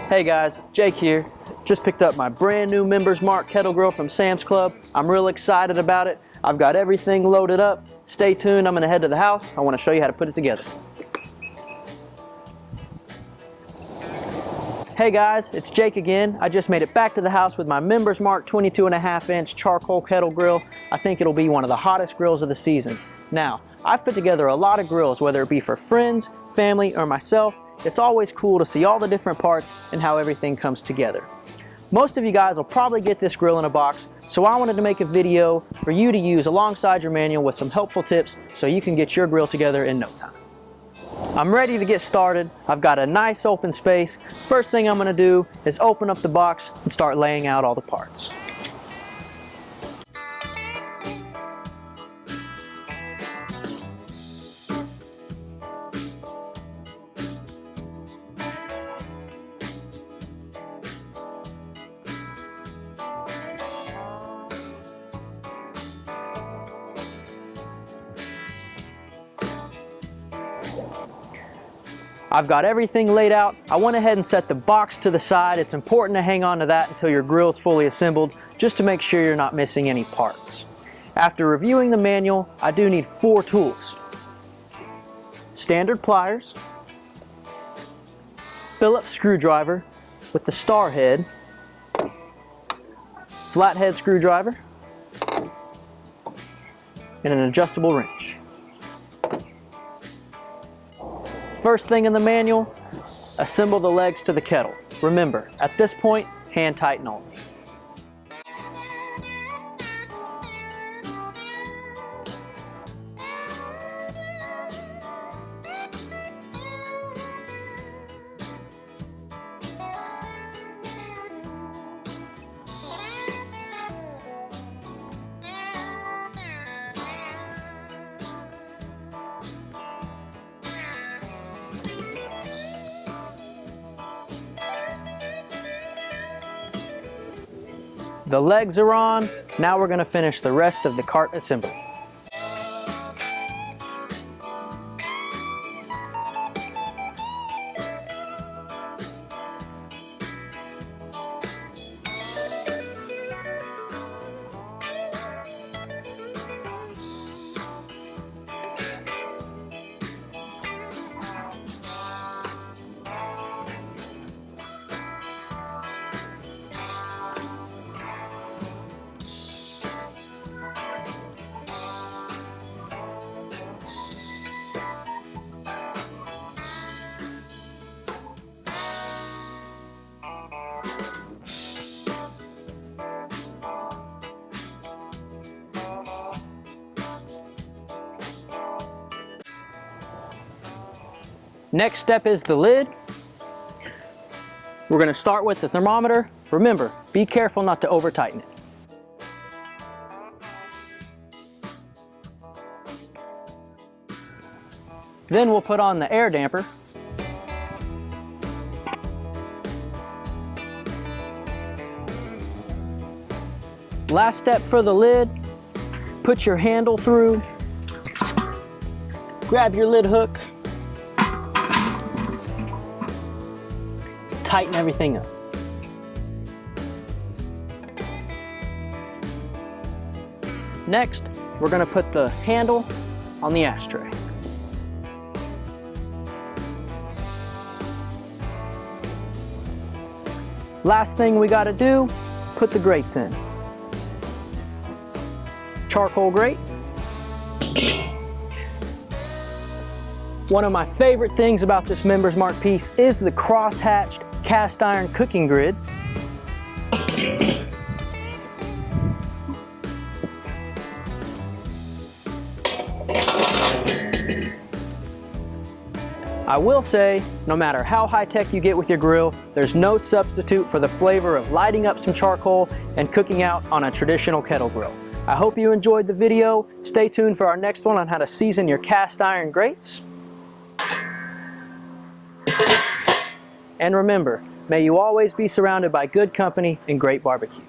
Hey guys, Jake here. Just picked up my brand new Members Mark Kettle Grill from Sam's Club. I'm real excited about it. I've got everything loaded up. Stay tuned, I'm gonna head to the house. I wanna show you how to put it together. Hey guys, it's Jake again. I just made it back to the house with my Members Mark 22.5-inch charcoal kettle grill. I think it'll be one of the hottest grills of the season. Now, I've put together a lot of grills, whether it be for friends, family, or myself. It's always cool to see all the different parts and how everything comes together. Most of you guys will probably get this grill in a box, so I wanted to make a video for you to use alongside your manual with some helpful tips so you can get your grill together in no time. I'm ready to get started. I've got a nice open space. First thing I'm going to do is open up the box and start laying out all the parts. I've got everything laid out. I went ahead and set the box to the side. It's important to hang on to that until your grill is fully assembled, just to make sure you're not missing any parts. After reviewing the manual, I do need 4 tools. Standard pliers, Phillips screwdriver with the star head, flathead screwdriver, and an adjustable wrench. First thing in the manual, assemble the legs to the kettle. Remember, at this point, hand tighten only. The legs are on. Now we're going to finish the rest of the cart assembly. Next step is the lid. We're going to start with the thermometer. Remember, be careful not to over tighten it. Then we'll put on the air damper. Last step for the lid, put your handle through, grab your lid hook, tighten everything up. Next, we're going to put the handle on the ashtray. Last thing we got to do, put the grates in. Charcoal grate. One of my favorite things about this Members Mark piece is the cross-hatched cast iron cooking grid. I will say, no matter how high-tech you get with your grill, there's no substitute for the flavor of lighting up some charcoal and cooking out on a traditional kettle grill. I hope you enjoyed the video. Stay tuned for our next one on how to season your cast iron grates. And remember, may you always be surrounded by good company and great barbecue.